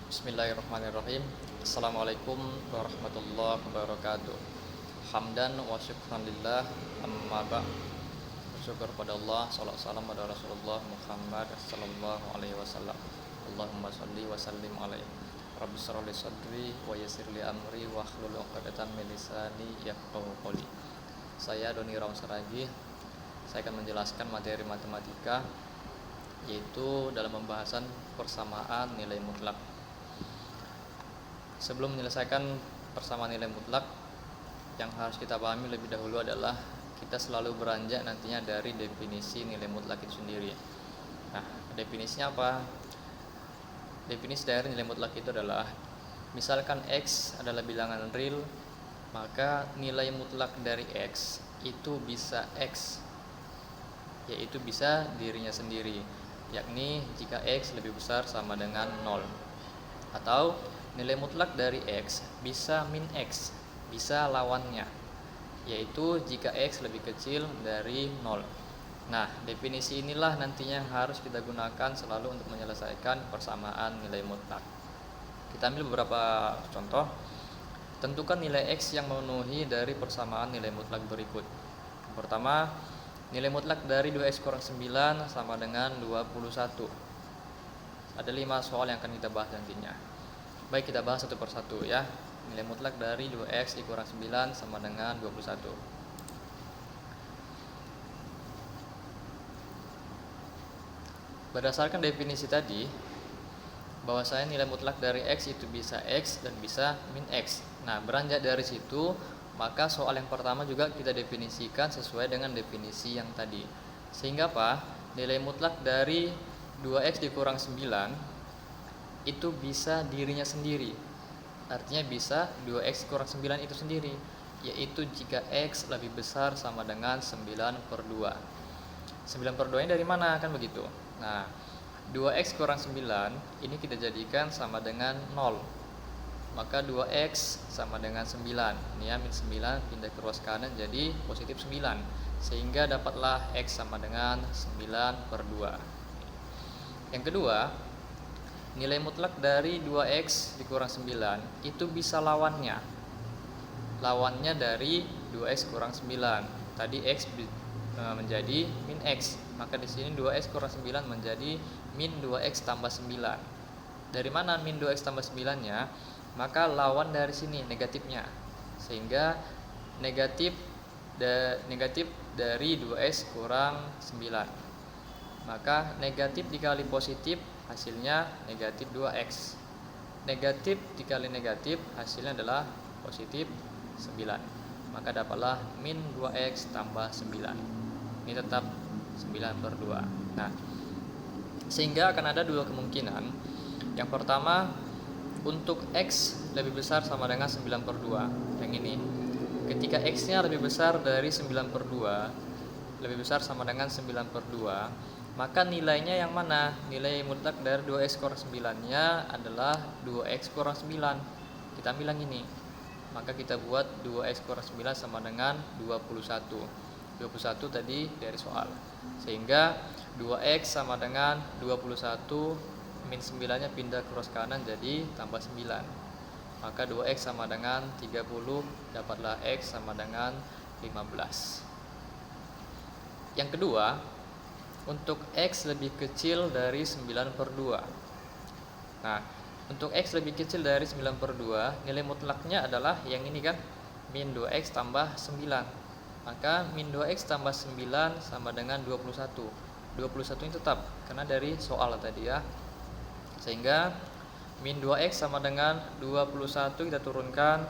Bismillahirrahmanirrahim. Assalamualaikum warahmatullahi wabarakatuh. Hamdan wa syukran lillah, amma ba'd. Bersyukur pada Allah, sallallahu salam pada Rasulullah Muhammad sallallahu alaihi wasallam. Allahumma shalli wa sallim alaihi. Rabbi shrah li sadri wa yassir li amri wa hlul 'uqdatam min lisani yafqahu qawli. Saya Doni Rausaragi. Saya akan menjelaskan materi matematika, yaitu dalam pembahasan persamaan nilai mutlak. Sebelum menyelesaikan persamaan nilai mutlak, yang harus kita pahami lebih dahulu adalah kita selalu beranjak nantinya dari definisi nilai mutlak itu sendiri. Nah, definisinya apa? Definisi dari nilai mutlak itu adalah, misalkan X adalah bilangan real, maka nilai mutlak dari X itu bisa X, yaitu bisa dirinya sendiri, yakni jika X lebih besar sama dengan 0. Atau nilai mutlak dari X bisa min X, bisa lawannya, yaitu jika X lebih kecil dari 0. Nah, definisi inilah nantinya harus kita gunakan selalu untuk menyelesaikan persamaan nilai mutlak. Kita ambil beberapa contoh. Tentukan nilai X yang memenuhi dari persamaan nilai mutlak berikut. Pertama, nilai mutlak dari 2X kurang 9 sama dengan 21. Ada 5 soal yang akan kita bahas nantinya. Baik, kita bahas satu persatu ya. Nilai mutlak dari 2X dikurang 9 sama dengan 21. Berdasarkan definisi tadi, bahwasanya nilai mutlak dari X itu bisa X dan bisa min X. Nah, beranjak dari situ, maka soal yang pertama juga kita definisikan sesuai dengan definisi yang tadi. Sehingga apa? Nilai mutlak dari 2X dikurang 9 itu bisa dirinya sendiri. Artinya bisa 2X kurang 9 itu sendiri, yaitu jika X lebih besar sama dengan 9/2. 9/2 ini dari mana? Kan begitu. Nah, 2X kurang 9 ini kita jadikan sama dengan 0. Maka 2X sama dengan 9. Ini ya, min 9 pindah ke ruas kanan jadi positif 9. Sehingga dapatlah X sama dengan 9/2. Yang kedua, nilai mutlak dari 2X dikurang 9 itu bisa lawannya. Lawannya dari 2X kurang 9. Tadi X menjadi min X. Maka di sini 2X kurang 9 menjadi min 2X tambah 9. Dari mana min 2X tambah 9-nya? Maka lawan dari sini negatifnya. Sehingga negatif dari 2X kurang 9. Maka negatif dikali positif hasilnya negatif 2X. Negatif dikali negatif hasilnya adalah positif 9. Maka dapatlah min 2X tambah 9. Ini tetap 9/2. Nah, sehingga akan ada dua kemungkinan. Yang pertama, untuk X lebih besar sama dengan 9/2. Yang ini, ketika X-nya lebih besar dari 9/2, lebih besar sama dengan 9/2, maka nilainya yang mana? Nilai mutlak dari 2X kurang 9-nya adalah 2X kurang 9. Kita ambil yang ini. Maka kita buat 2X kurang 9 sama dengan 21. 21 tadi dari soal. Sehingga 2X sama dengan 21, min 9-nya pindah ke ruas kanan jadi tambah 9. Maka 2X sama dengan 30, dapatlah X sama dengan 15. Yang kedua, untuk X lebih kecil dari 9/2. Nah, untuk X lebih kecil dari 9/2, nilai mutlaknya adalah yang ini kan, min 2X tambah 9. Maka min 2X tambah 9 sama dengan 21. 21 ini tetap, karena dari soal tadi ya. Sehingga min 2X sama dengan 21 kita turunkan,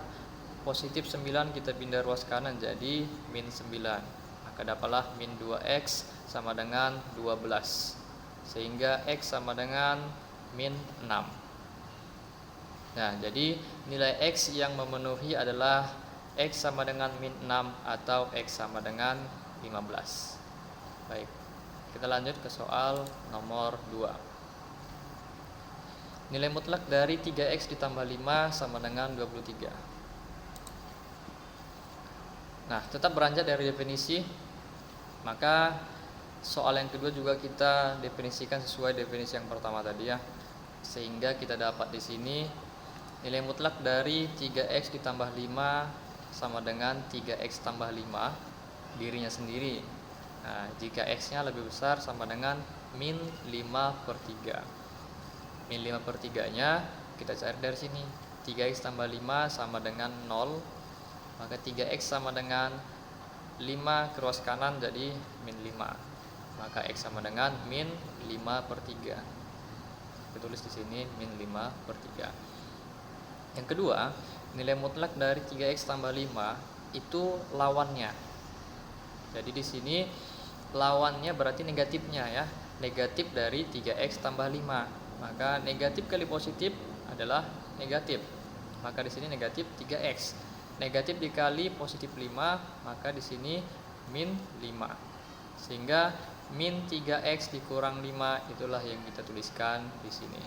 positif 9 kita pindah ruas kanan jadi min 9. Maka dapatlah min 2X sama dengan 12. Sehingga X sama dengan min 6. Nah, jadi nilai X yang memenuhi adalah X sama dengan min 6 atau X sama dengan 15. Baik, kita lanjut ke soal nomor 2. Nilai mutlak dari 3X ditambah 5 sama dengan 23. Nah, tetap beranjak dari definisi. Maka soal yang kedua juga kita definisikan sesuai definisi yang pertama tadi ya. Sehingga kita dapat di sini nilai mutlak dari 3x ditambah 5 sama dengan 3x tambah 5 dirinya sendiri. Nah, jika x-nya lebih besar sama dengan min 5 per 3. Min 5 per 3 nya kita cari dari sini. 3x tambah 5 sama dengan 0. Maka 3x sama dengan 5 ke ruas kanan jadi min 5. Maka x sama dengan min 5 per 3. Kita tulis di sini min 5 per 3. Yang kedua, nilai mutlak dari 3x tambah 5 itu lawannya. Jadi di sini lawannya berarti negatifnya ya. Negatif dari 3x tambah 5. Maka negatif kali positif adalah negatif. Maka di sini negatif 3x. Negatif dikali positif 5, maka di sini min 5. Sehingga min 3x dikurang 5 itulah yang kita tuliskan di sini.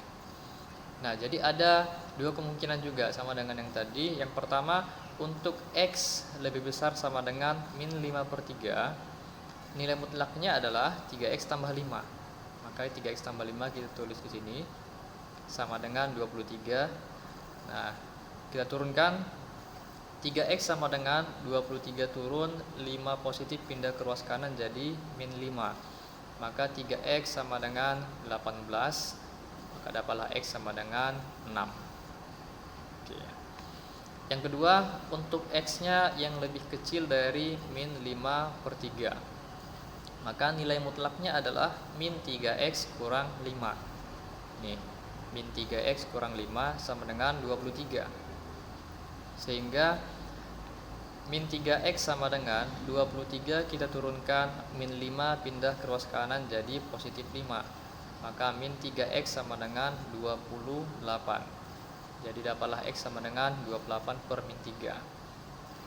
Nah, jadi ada dua kemungkinan juga sama dengan yang tadi. Yang pertama, untuk x lebih besar sama dengan min 5 per 3, nilai mutlaknya adalah 3x tambah 5. Maka 3x tambah 5 kita tulis di sini sama dengan 23. Nah, kita turunkan 3x sama dengan 23 turun 5 positif pindah ke ruas kanan jadi min 5. Maka 3x sama dengan 18. Maka dapatlah x sama dengan 6. Oke. Yang kedua, untuk x-nya yang lebih kecil dari min 5 per 3, maka nilai mutlaknya adalah min 3x kurang 5. Nih, min 3x kurang 5 sama dengan 23. Sehingga min 3x sama dengan 23 kita turunkan min 5 pindah ke ruas kanan jadi positif 5. Maka min 3x sama dengan 28. Jadi dapatlah x sama dengan 28 per min 3.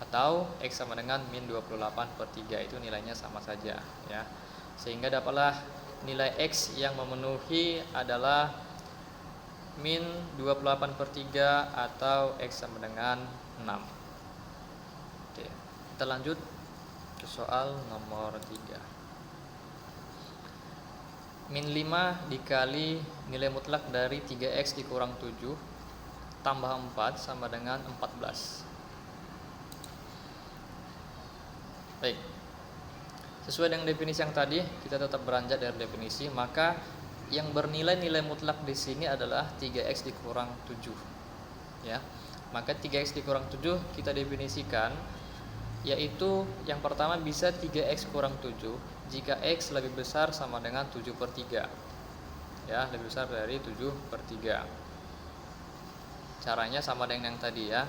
Atau x sama dengan min 28 per 3, itu nilainya sama saja ya. Sehingga dapatlah nilai x yang memenuhi adalah min 28 per 3 atau x sama dengan 6. Oke, kita lanjut ke soal nomor 3. Min 5 dikali nilai mutlak dari 3x dikurang 7 tambah 4 sama dengan 14. Baik, sesuai dengan definisi yang tadi, kita tetap beranjak dari definisi. Maka yang bernilai nilai mutlak di sini adalah 3x dikurang 7 ya. Maka 3x dikurang 7 kita definisikan, yaitu yang pertama bisa 3x kurang 7 jika x lebih besar sama dengan 7 per 3 ya, lebih besar dari 7 per 3. Caranya sama dengan yang tadi ya.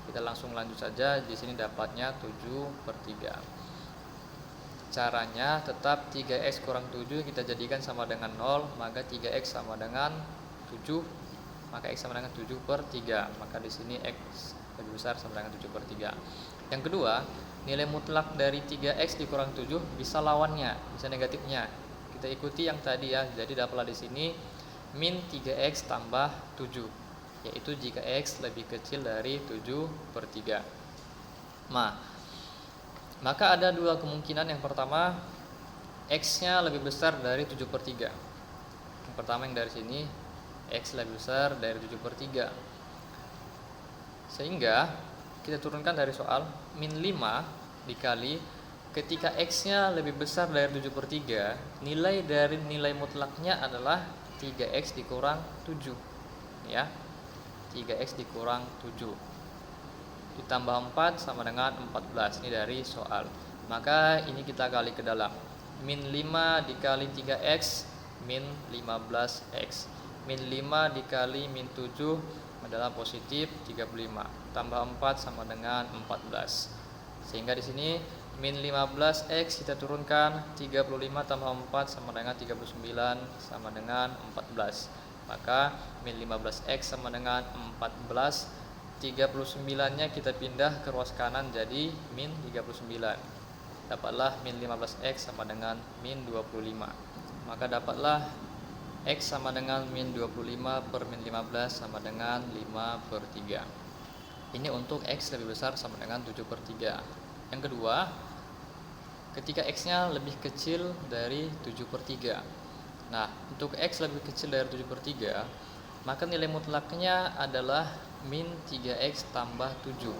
Kita langsung lanjut saja. Di sini dapatnya 7 per 3. Caranya tetap 3x kurang 7 kita jadikan sama dengan 0. Maka 3x sama dengan 7. Maka x sama dengan 7 per 3. Maka di sini x lebih besar sama dengan 7 per 3. Yang kedua, nilai mutlak dari 3x dikurang 7 bisa lawannya, bisa negatifnya. Kita ikuti yang tadi ya. Jadi dapatlah di sini min 3x tambah 7, yaitu jika x lebih kecil dari 7 per 3. Maka ada dua kemungkinan. Yang pertama, x-nya lebih besar dari 7 per 3. Yang pertama yang dari sini, x lebih besar dari 7 per 3. Sehingga kita turunkan dari soal, min 5 dikali ketika x-nya lebih besar dari 7 per 3, nilai dari nilai mutlaknya adalah 3x dikurang 7 ya. 3x dikurang 7 ditambah 4 sama dengan 14. Ini dari soal. Maka ini kita kali ke dalam. Min 5 dikali 3x min 15x. Min 5 dikali min 7 adalah positif 35. Tambah 4 sama dengan 14. Sehingga di sini min 15x kita turunkan 35 tambah 4 sama dengan 39 sama dengan 14. Maka min 15x sama dengan 14. 39-nya kita pindah ke ruas kanan jadi min 39. Dapatlah min 15x sama dengan min 25. Maka dapatlah x sama dengan min 25 per min 15 sama dengan 5 per 3. Ini untuk x lebih besar sama dengan 7 per 3. Yang kedua, ketika x-nya lebih kecil dari 7 per 3. Nah, untuk x lebih kecil dari 7 per 3, maka nilai mutlaknya adalah min 3x tambah 7.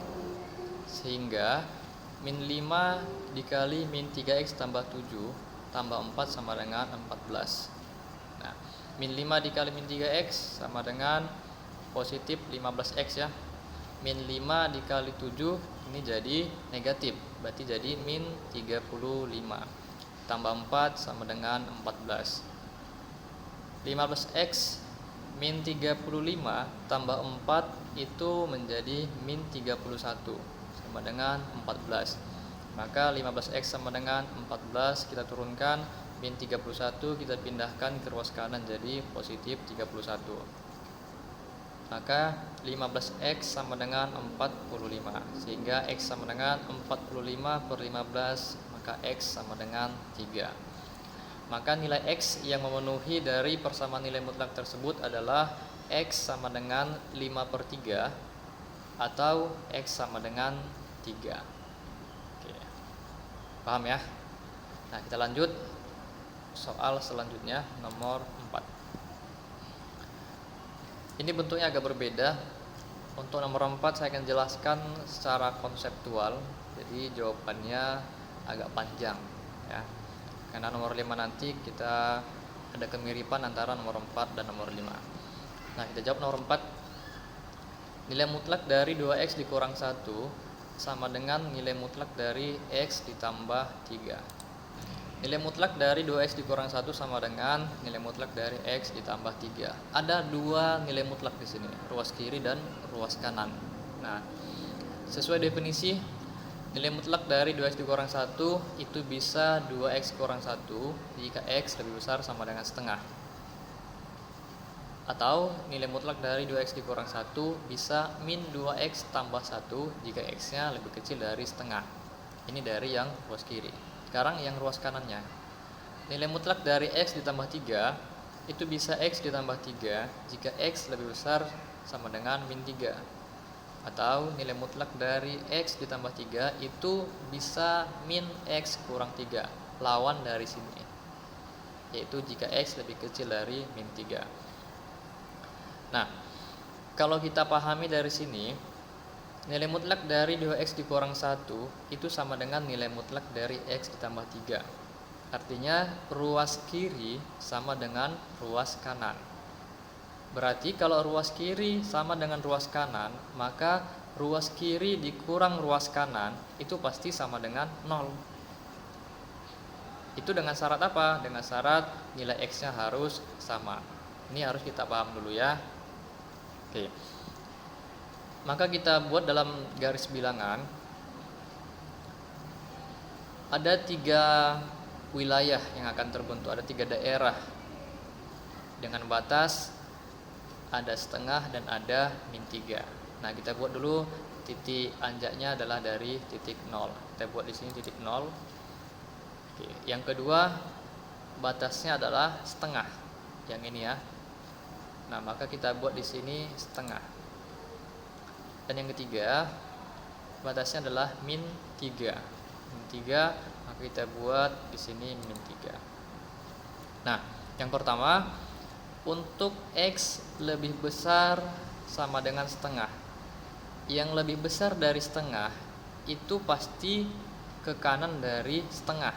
Sehingga min 5 dikali min 3x tambah 7 tambah 4 sama dengan 14. Nah, min 5 dikali min 3x sama dengan positif 15x ya. Min 5 dikali 7 ini jadi negatif, berarti jadi min 35 tambah 4 sama dengan 14. 15x min 35 tambah 4 itu menjadi min 31 sama dengan 14. Maka 15x sama dengan 14 kita turunkan, min 31 kita pindahkan ke ruas kanan jadi positif 31. Maka 15x sama dengan 45, sehingga x sama dengan 45 per 15, maka x sama dengan 3. Maka nilai x yang memenuhi dari persamaan nilai mutlak tersebut adalah x sama dengan 5 per 3 atau x sama dengan 3. Oke. Paham ya? Nah, kita lanjut soal selanjutnya nomor 4. Ini bentuknya agak berbeda. Untuk nomor 4 saya akan jelaskan secara konseptual. Jadi jawabannya agak panjang ya. Karena nomor 5 nanti kita ada kemiripan antara nomor 4 dan nomor 5. Nah, kita jawab nomor 4. Nilai mutlak dari 2x dikurang 1 sama dengan nilai mutlak dari x ditambah 3. Nilai mutlak dari 2x dikurang 1 sama dengan nilai mutlak dari x ditambah 3. Ada dua nilai mutlak di sini, ruas kiri dan ruas kanan. Nah, sesuai definisi, nilai mutlak dari 2x dikurang 1 itu bisa 2x kurang 1 jika x lebih besar sama dengan setengah. Atau nilai mutlak dari 2x dikurang 1 bisa min 2x tambah 1 jika x-nya lebih kecil dari setengah. Ini dari yang ruas kiri. Sekarang yang ruas kanannya. Nilai mutlak dari x ditambah 3 itu bisa x ditambah 3 jika x lebih besar sama dengan min 3. Atau nilai mutlak dari x ditambah 3 itu bisa min x kurang 3, lawan dari sini, yaitu jika x lebih kecil dari min 3. Nah, kalau kita pahami dari sini, nilai mutlak dari 2x dikurang 1 itu sama dengan nilai mutlak dari x ditambah 3. Artinya ruas kiri sama dengan ruas kanan. Berarti kalau ruas kiri sama dengan ruas kanan, maka ruas kiri dikurang ruas kanan itu pasti sama dengan 0. Itu dengan syarat apa? Dengan syarat nilai x-nya harus sama. Ini harus kita paham dulu ya. Oke. Maka kita buat dalam garis bilangan. Ada 3 wilayah yang akan terbentuk, ada 3 daerah dengan batas ada setengah dan ada min 3. Nah, kita buat dulu titik anjaknya adalah dari titik 0. Kita buat di sini titik 0. Oke. Yang kedua, batasnya adalah setengah. Yang ini ya. Nah, maka kita buat di sini setengah. Dan yang ketiga, batasnya adalah min 3. Min 3, maka kita buat di sini min 3. Nah, yang pertama, untuk x lebih besar sama dengan setengah. Yang lebih besar dari setengah itu pasti ke kanan dari setengah.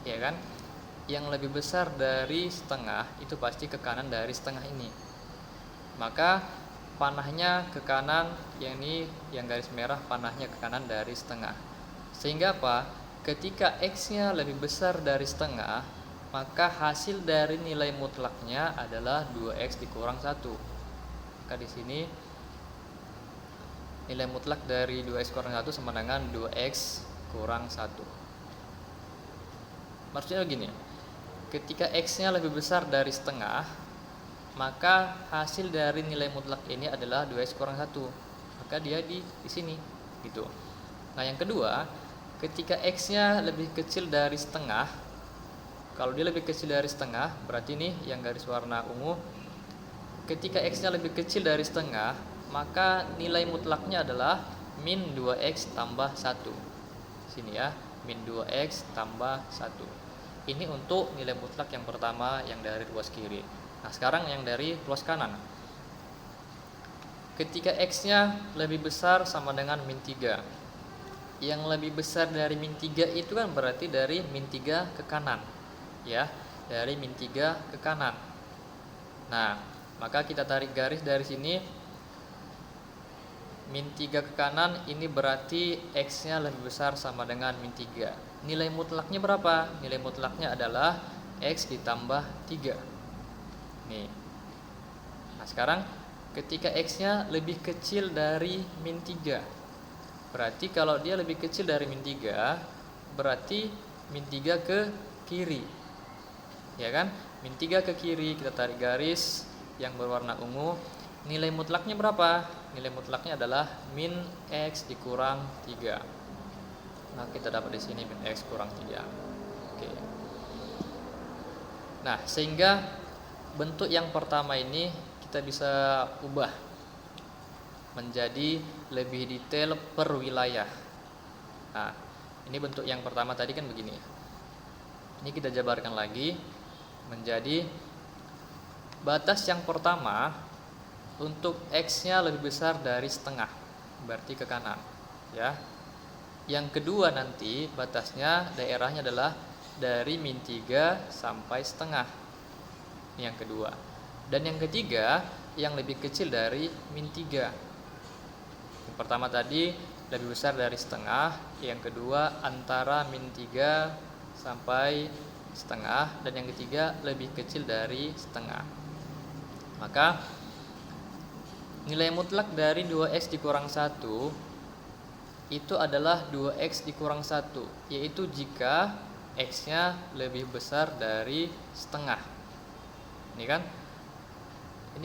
Ya kan? Yang lebih besar dari setengah itu pasti ke kanan dari setengah ini. Maka panahnya ke kanan, yang ini yang garis merah panahnya ke kanan dari setengah. Sehingga apa? Ketika x-nya lebih besar dari setengah, maka hasil dari nilai mutlaknya adalah 2x dikurang 1. Maka di sini nilai mutlak dari 2x kurang 1 sama dengan 2x kurang 1. Maksudnya gini, ketika x-nya lebih besar dari setengah, maka hasil dari nilai mutlak ini adalah 2x kurang 1. Maka dia di sini gitu. Nah, yang kedua, ketika x-nya lebih kecil dari setengah, kalau dia lebih kecil dari setengah, berarti nih yang garis warna ungu, ketika x-nya lebih kecil dari setengah, maka nilai mutlaknya adalah min 2x tambah 1. Sini ya, min 2x tambah 1. Ini untuk nilai mutlak yang pertama yang dari ruas kiri. Nah, sekarang yang dari ruas kanan. ketika X-nya lebih besar sama dengan min 3. Yang lebih besar dari min 3 itu kan berarti dari min 3 ke kanan. Ya, dari min 3 ke kanan. Nah, maka kita tarik garis dari sini. Min 3 ke kanan ini berarti X-nya lebih besar sama dengan min 3. Nilai mutlaknya berapa? Nilai mutlaknya adalah X ditambah 3. Nih. Nah, sekarang ketika X-nya lebih kecil dari min 3. Berarti kalau dia lebih kecil dari min 3, berarti min 3 ke kiri. Ya kan? Min 3 ke kiri, kita tarik garis yang berwarna ungu. Nilai mutlaknya berapa? Nilai mutlaknya adalah min X dikurang 3. Nah, kita dapat di sini min X kurang 3. Oke. Nah, sehingga bentuk yang pertama ini kita bisa ubah menjadi lebih detail per wilayah. Nah, ini bentuk yang pertama tadi kan begini. Ini kita jabarkan lagi menjadi batas yang pertama untuk X-nya lebih besar dari setengah, berarti ke kanan, ya. Yang kedua nanti batasnya daerahnya adalah dari min 3 sampai setengah. Ini yang kedua. Dan yang ketiga yang lebih kecil dari min 3. Yang pertama tadi lebih besar dari setengah, yang kedua antara min 3 sampai setengah, dan yang ketiga lebih kecil dari setengah. Maka nilai mutlak dari 2x dikurang 1 itu adalah 2x dikurang 1, yaitu jika x-nya lebih besar dari setengah. Ini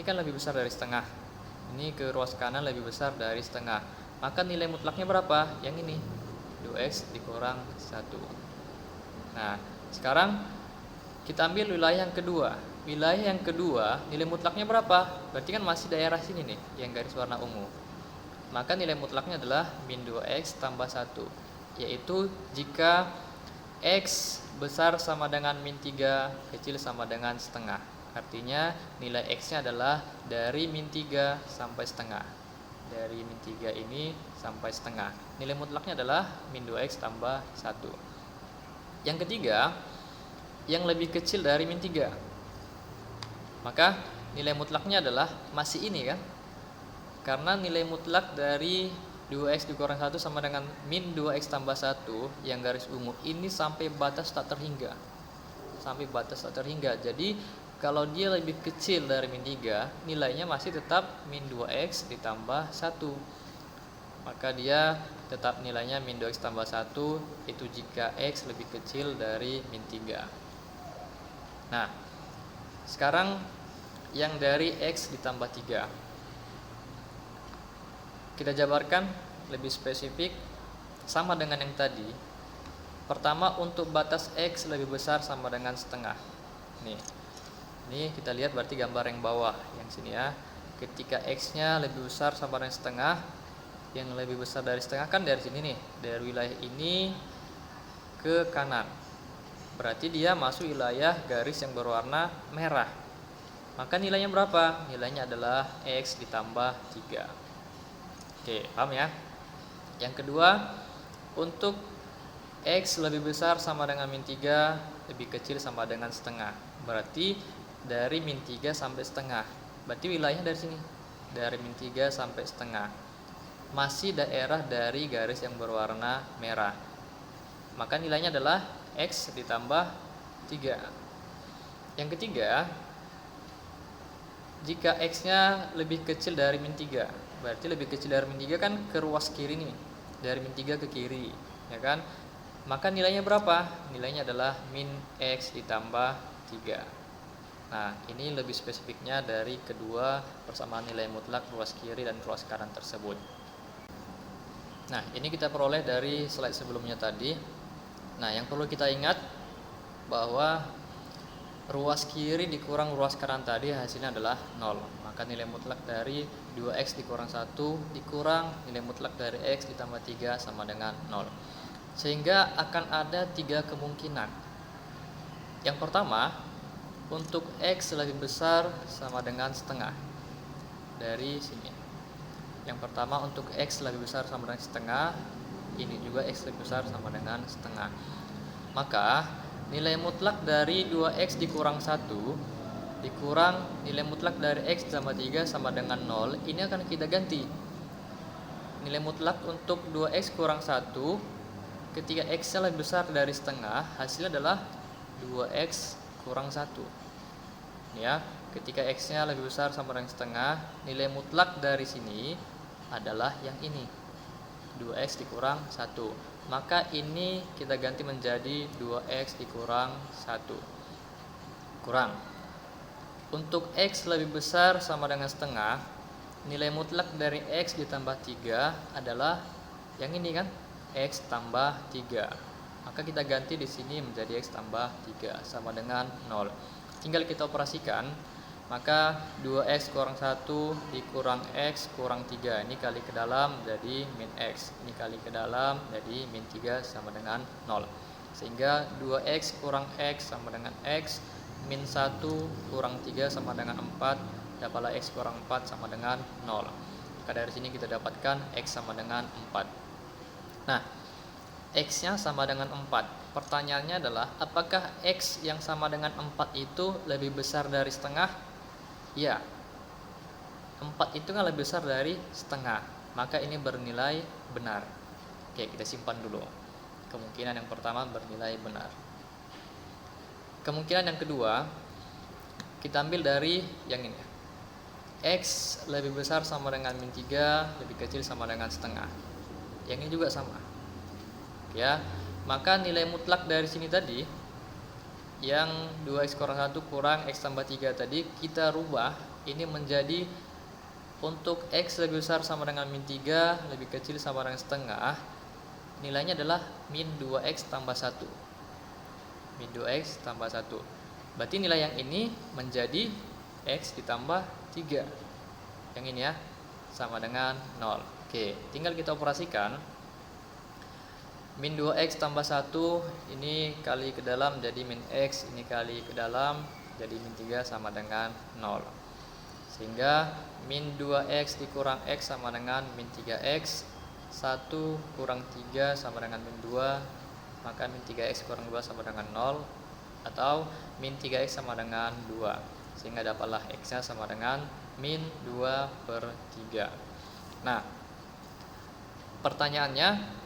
kan lebih besar dari setengah. Ini ke ruas kanan lebih besar dari setengah. Maka nilai mutlaknya berapa? Yang ini, 2x dikurang 1. Nah, sekarang kita ambil wilayah yang kedua. Wilayah yang kedua, nilai mutlaknya berapa? Berarti kan masih daerah sini nih, yang garis warna ungu. Maka nilai mutlaknya adalah min 2x tambah 1, yaitu jika x besar sama dengan min 3, kecil sama dengan setengah. Artinya nilai x-nya adalah dari min 3 sampai setengah. Dari min 3 ini sampai setengah. Nilai mutlaknya adalah min 2x tambah 1. Yang ketiga, yang lebih kecil dari min 3. Maka nilai mutlaknya adalah masih ini kan. Karena nilai mutlak dari 2x dikurang 1 sama dengan min 2x tambah 1 yang garis ungu ini sampai batas tak terhingga. Sampai batas tak terhingga. Jadi kalau dia lebih kecil dari min 3, nilainya masih tetap min 2x ditambah 1. Maka dia tetap nilainya min 2x tambah 1, itu jika x lebih kecil dari min 3. Nah, sekarang yang dari x ditambah 3. Kita jabarkan lebih spesifik sama dengan yang tadi. Pertama, untuk batas x lebih besar sama dengan setengah. Nih kita lihat berarti gambar yang bawah, yang sini ya. Ketika x-nya lebih besar sama dengan setengah, yang lebih besar dari setengah kan dari sini nih, dari wilayah ini ke kanan. Berarti dia masuk wilayah garis yang berwarna merah. Maka nilainya berapa? Nilainya adalah x ditambah 3. Oke, paham ya? Yang kedua, untuk x lebih besar sama dengan min 3, lebih kecil sama dengan setengah. Berarti dari min 3 sampai setengah. Berarti wilayahnya dari sini, dari min 3 sampai setengah. Masih daerah dari garis yang berwarna merah. Maka nilainya adalah x ditambah 3. Yang ketiga, jika x-nya lebih kecil dari min 3, berarti lebih kecil dari min 3 kan ke ruas kiri nih, dari min 3 ke kiri, ya kan? Maka nilainya berapa? Nilainya adalah min x ditambah 3. Nah, ini lebih spesifiknya dari kedua persamaan nilai mutlak ruas kiri dan ruas kanan tersebut. Nah, ini kita peroleh dari slide sebelumnya tadi. Nah, yang perlu kita ingat bahwa ruas kiri dikurang ruas kanan tadi hasilnya adalah 0. Maka nilai mutlak dari 2x dikurang 1 dikurang nilai mutlak dari x ditambah 3 sama dengan 0. Sehingga akan ada 3 kemungkinan. Yang pertama, untuk x lebih besar sama dengan setengah. Dari sini. Yang pertama untuk X lebih besar sama dengan setengah, ini juga X lebih besar sama dengan setengah. Maka nilai mutlak dari 2X dikurang 1 dikurang nilai mutlak dari X tambah 3 sama dengan 0, ini akan kita ganti. Nilai mutlak untuk 2X kurang 1 ketika X-nya lebih besar dari setengah, hasilnya adalah 2X kurang 1. Ya, ketika X-nya lebih besar sama dengan setengah, nilai mutlak dari sini adalah yang ini, 2X dikurang 1. Maka ini kita ganti menjadi 2X dikurang 1. Kurang. Untuk X lebih besar sama dengan setengah, nilai mutlak dari X ditambah 3 adalah yang ini kan, X tambah 3. Maka kita ganti di sini menjadi X tambah 3 sama dengan 0. Tinggal kita operasikan. Maka 2X kurang 1 dikurang X kurang 3, ini kali ke dalam jadi min X, ini kali ke dalam jadi min 3 sama dengan 0. Sehingga 2X kurang X sama dengan X, min 1 kurang 3 sama dengan 4, dapatlah X kurang 4 sama dengan 0. Maka dari sini kita dapatkan X sama dengan 4. Nah, X-nya sama dengan 4. Pertanyaannya adalah, apakah X yang sama dengan 4 itu lebih besar dari setengah? Ya, 4 itu kan lebih besar dari setengah, maka ini bernilai benar. Oke, kita simpan dulu. Kemungkinan yang pertama bernilai benar. Kemungkinan yang kedua, kita ambil dari yang ini. X lebih besar sama dengan min 3, lebih kecil sama dengan setengah. Yang ini juga sama. Ya, maka nilai mutlak dari sini tadi, yang 2X kurang 1 kurang X tambah 3 tadi, kita rubah ini menjadi untuk X lebih besar sama dengan min 3, lebih kecil sama dengan setengah, nilainya adalah min 2X tambah 1. Min 2X tambah 1. Berarti nilai yang ini menjadi X ditambah 3. Yang ini ya, sama dengan 0. Oke, tinggal kita operasikan. Min 2X tambah 1 ini kali ke dalam jadi min X, ini kali ke dalam jadi min 3 sama dengan 0. Sehingga min 2X dikurang X sama dengan min 3X, 1 kurang 3 sama dengan min 2, maka min 3X kurang 2 sama dengan 0, atau min 3X sama dengan 2. Sehingga dapatlah X-nya sama dengan min 2/3. Nah, pertanyaannya,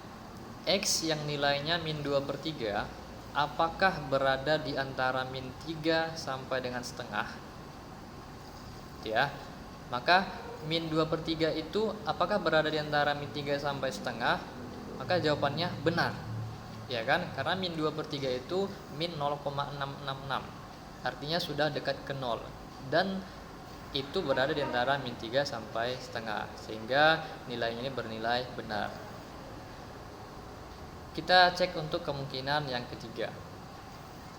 X yang nilainya min 2/3 apakah berada di antara min 3 sampai dengan setengah? Ya, maka min 2/3 itu apakah berada di antara min 3 sampai setengah? Maka jawabannya benar, ya kan? Karena min 2/3 itu min 0,666, artinya sudah dekat ke 0, dan itu berada di antara min 3 sampai setengah, sehingga nilainya ini bernilai benar. Kita cek untuk kemungkinan yang ketiga.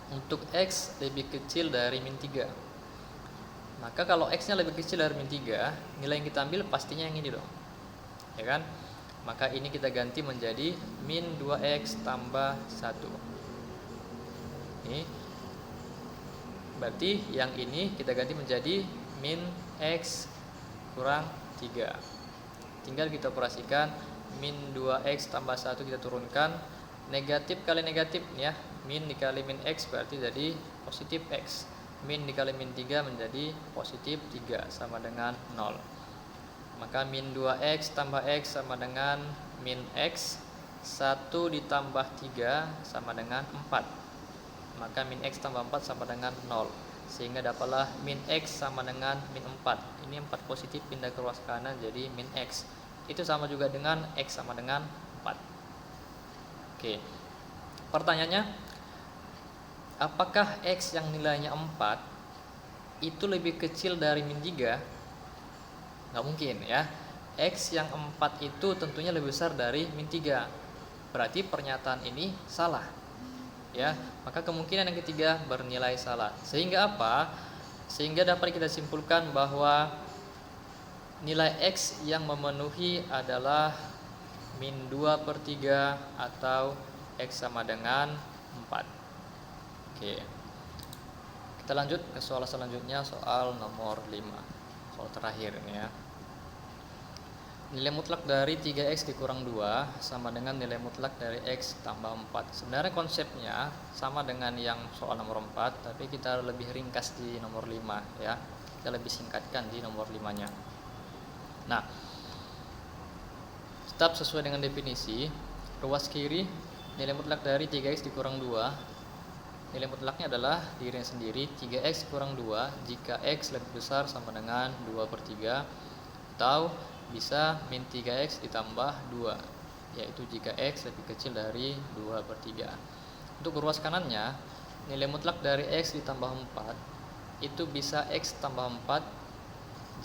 Untuk X lebih kecil dari min 3. Maka kalau X-nya lebih kecil dari min 3, nilai yang kita ambil pastinya yang ini dong, ya kan? Maka ini kita ganti menjadi min 2X tambah 1. Ini berarti yang ini kita ganti menjadi min X kurang 3. Tinggal kita operasikan. Min 2X tambah 1 kita turunkan, negatif kali negatif ya, min dikali min X berarti jadi positif X, min dikali min 3 menjadi positif 3 sama dengan 0. Maka min 2X tambah X sama dengan min X, 1 ditambah 3 sama dengan 4, maka min X tambah 4 sama dengan 0, sehingga dapatlah min X sama dengan min 4. Ini 4 positif pindah ke ruas kanan jadi min X. Itu sama juga dengan X sama dengan 4. Oke. Pertanyaannya, apakah X yang nilainya 4 itu lebih kecil dari min 3? Nggak mungkin ya. X yang 4 itu tentunya lebih besar dari min 3. Berarti pernyataan ini salah. Ya, maka kemungkinan yang ketiga bernilai salah. Sehingga apa? Sehingga dapat kita simpulkan bahwa nilai X yang memenuhi adalah min 2/3 atau X sama dengan 4. Oke. Kita lanjut ke soal selanjutnya, soal nomor 5. Soal terakhir ini ya. Nilai mutlak dari 3x dikurang 2 sama dengan nilai mutlak dari x tambah 4. Sebenarnya konsepnya sama dengan yang soal nomor 4, tapi kita lebih ringkas di nomor 5 ya. Kita lebih singkatkan di nomor 5-nya. Nah, tetap sesuai dengan definisi, ruas kiri nilai mutlak dari 3x dikurang 2. Nilai mutlaknya adalah dirinya sendiri 3x kurang 2 jika x lebih besar sama dengan 2/3, atau bisa min 3x ditambah 2, yaitu jika x lebih kecil dari 2/3. Untuk ruas kanannya, nilai mutlak dari x ditambah 4 itu bisa x tambah 4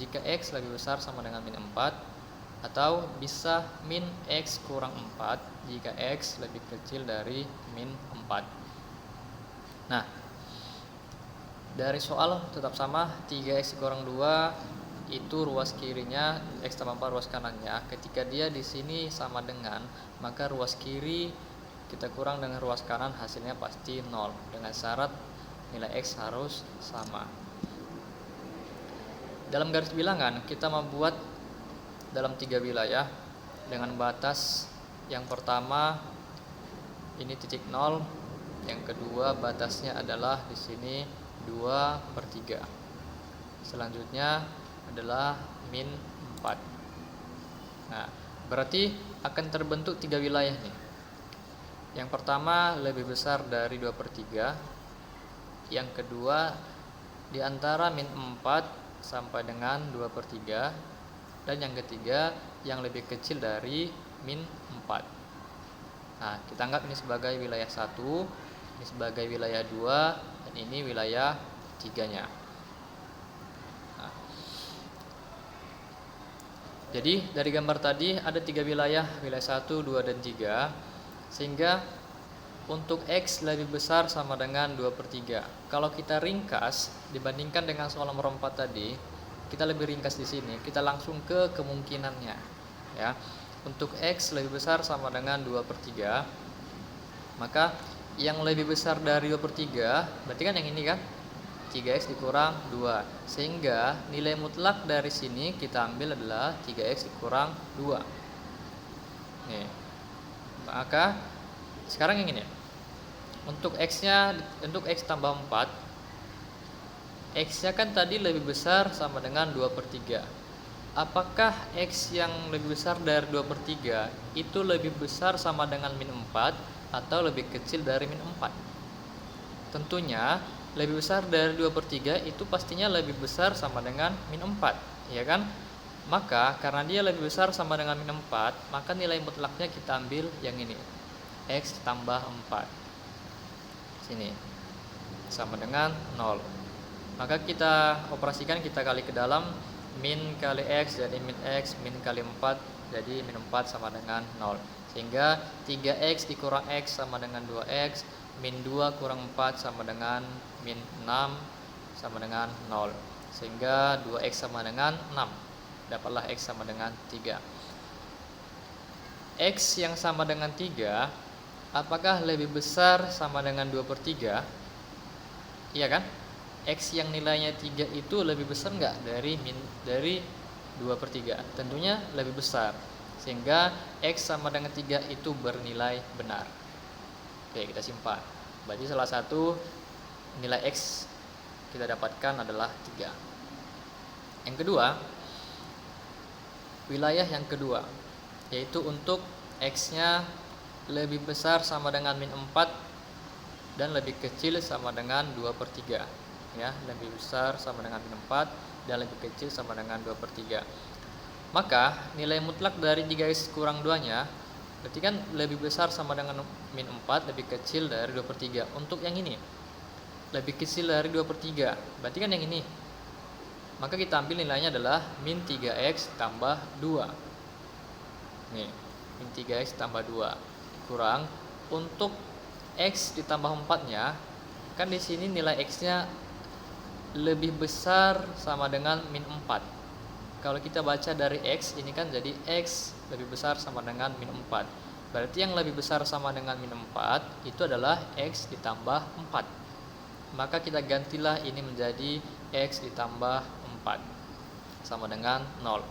jika x lebih besar sama dengan min 4, atau bisa min x kurang 4 jika x lebih kecil dari min 4. Nah, dari soal tetap sama, 3x kurang 2 itu ruas kirinya, x tambah 4 ruas kanannya. Ketika dia di sini sama dengan, maka ruas kiri kita kurang dengan ruas kanan, hasilnya pasti 0, dengan syarat nilai x harus sama. Dalam garis bilangan kita membuat dalam 3 wilayah dengan batas yang pertama ini titik 0, yang kedua batasnya adalah di sini 2/3. Selanjutnya adalah min 4. Nah, berarti akan terbentuk 3 wilayah nih. Yang pertama lebih besar dari 2/3. Yang kedua di antara min 4 sampai dengan 2/3. Dan yang ketiga yang lebih kecil dari min 4. Nah, kita anggap ini sebagai wilayah 1, ini sebagai wilayah 2, dan ini wilayah 3-nya. Jadi dari gambar tadi ada 3 wilayah 1, 2, dan 3, sehingga untuk x lebih besar sama dengan 2/3. Kalau kita ringkas dibandingkan dengan soal nomor 4 tadi, kita lebih ringkas di sini, kita langsung ke kemungkinannya ya. Untuk x lebih besar sama dengan 2/3, maka yang lebih besar dari 2/3 berarti kan yang ini kan, 3x dikurang 2, sehingga nilai mutlak dari sini kita ambil adalah 3x dikurang 2. Nih. Maka sekarang yang ini, untuk x-nya, untuk x tambah 4, x-nya kan tadi lebih besar sama dengan 2/3. Apakah x yang lebih besar dari 2/3 itu lebih besar sama dengan min 4 atau lebih kecil dari min 4? Tentunya lebih besar dari 2/3 itu pastinya lebih besar sama dengan min 4, ya kan? Maka karena dia lebih besar sama dengan min 4, maka nilai mutlaknya kita ambil yang ini, x tambah 4. Sini sama dengan 0. Maka kita operasikan, kita kali ke dalam, min kali x jadi min x, min kali 4 jadi min 4 sama dengan 0. Sehingga 3x dikurang x sama dengan 2x, min 2 kurang 4 sama dengan min 6 sama dengan 0. Sehingga 2x sama dengan 6. Dapatlah x sama dengan 3. X yang sama dengan 3, apakah lebih besar sama dengan 2/3? Iya kan? X yang nilainya 3 itu lebih besar enggak dari 2/3? Tentunya lebih besar. Sehingga x sama dengan 3 itu bernilai benar. Oke, kita simpan. Berarti salah satu nilai x kita dapatkan adalah 3. Yang kedua, wilayah yang kedua, yaitu untuk x-nya lebih besar sama dengan min 4 dan lebih kecil sama dengan 2/3. Ya, lebih besar sama dengan min 4 dan lebih kecil sama dengan 2/3. Maka nilai mutlak dari 3x kurang 2-nya berarti kan lebih besar sama dengan min 4, lebih kecil dari 2/3. Untuk yang ini lebih kecil dari 2/3, berarti kan yang ini. Maka kita ambil nilainya adalah min 3x tambah 2. Nih, min 3x tambah 2 kurang, untuk x ditambah 4-nya, kan di sini nilai x-nya lebih besar sama dengan min 4. Kalau kita baca dari x, ini kan jadi x lebih besar sama dengan min 4. Berarti yang lebih besar sama dengan min 4 itu adalah x ditambah 4. Maka kita gantilah ini menjadi x ditambah 4 sama dengan 0.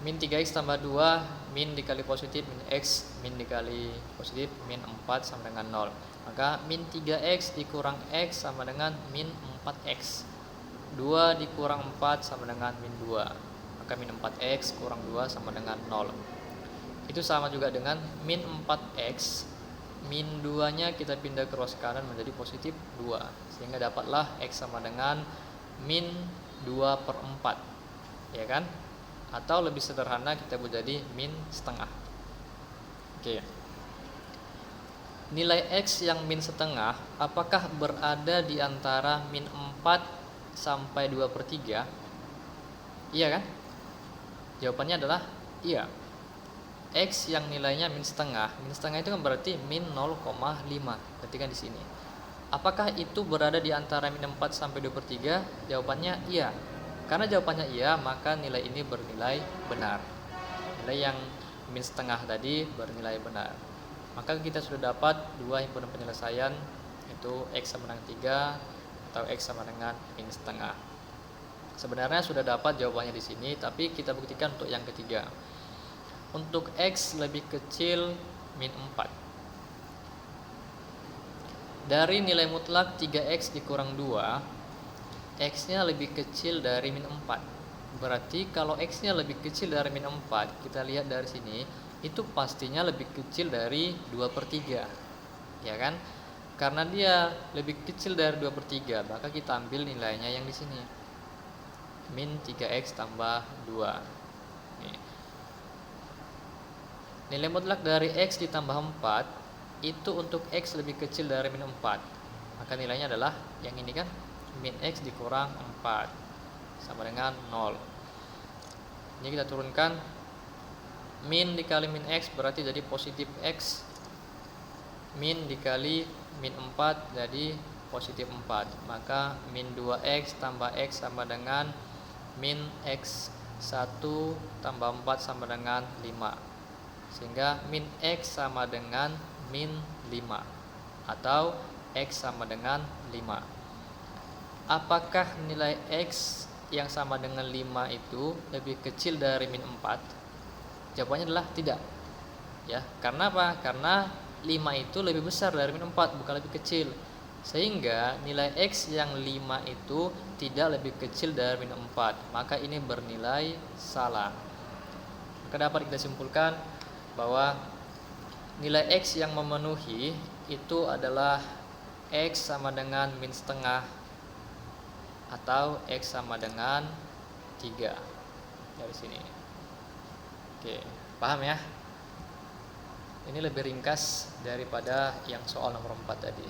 min 3x tambah 2, min dikali positif min x, min dikali positif min 4 sama dengan 0. Maka min 3x dikurang x sama dengan min 4x. 2 dikurang 4 sama dengan min 2. Maka min 4x kurang 2 sama dengan 0. Itu sama juga dengan min 4x, min 2 nya kita pindah ke ruas kanan menjadi positif 2, sehingga dapatlah x sama dengan min 2/4, ya kan? Atau lebih sederhana kita buat jadi min setengah. Oke. Nilai x yang min setengah apakah berada di antara min 4 sampai 2/3? Iya kan? Jawabannya adalah iya. X yang nilainya min setengah itu kan berarti min 0,5. Ketika di sini. Apakah itu berada di antara min 4 sampai 2/3? Jawabannya iya. Karena jawabannya iya, maka nilai ini bernilai benar. Nilai yang min setengah tadi bernilai benar. Maka kita sudah dapat dua himpunan penyelesaian, yaitu x sama dengan 3 atau x sama dengan min setengah. Sebenarnya sudah dapat jawabannya di sini, tapi kita buktikan untuk yang ketiga. Untuk x lebih kecil min 4. Dari nilai mutlak 3x dikurang 2, x-nya lebih kecil dari min 4. Berarti kalau x-nya lebih kecil dari min 4, kita lihat dari sini, itu pastinya lebih kecil dari 2/3. Ya kan? Karena dia lebih kecil dari 2/3, maka kita ambil nilainya yang di sini. Min 3x tambah 2. Nih. Nilai mutlak dari x ditambah 4, itu untuk x lebih kecil dari min 4. Maka nilainya adalah yang ini kan? Min x dikurang 4 sama dengan 0. Ini kita turunkan, min dikali min x berarti jadi positif x, min dikali min 4 jadi positif 4. Maka min 2x tambah x sama dengan min x 1 tambah 4 sama dengan 5. Sehingga min x sama dengan min 5 atau x sama dengan 5. Apakah nilai x yang sama dengan 5 itu lebih kecil dari min 4? Jawabannya adalah tidak. Ya, karena apa? Karena 5 itu lebih besar dari min 4, bukan lebih kecil. Sehingga nilai x yang 5 itu tidak lebih kecil dari min 4. Maka ini bernilai salah. Maka dapat kita simpulkan bahwa nilai x yang memenuhi itu adalah x sama dengan min setengah atau x sama dengan 3 dari sini. Oke, paham ya? Ini lebih ringkas daripada yang soal nomor 4 tadi.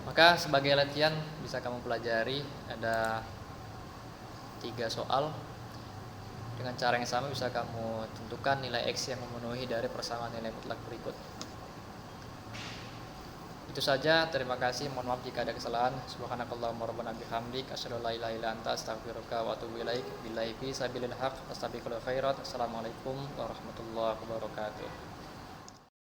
Maka sebagai latihan bisa kamu pelajari, ada 3 soal. Dengan cara yang sama bisa kamu tentukan nilai x yang memenuhi dari persamaan nilai mutlak berikut. Itu saja, terima kasih, mohon maaf jika ada kesalahan. Subhanakallahumma rabbana bihamdik asyhadu an la ilaha illa anta astaghfiruka wa atubu ilaik. Billahi fi sabilil haq, astabiqul khairat. Assalamualaikum warahmatullahi wabarakatuh.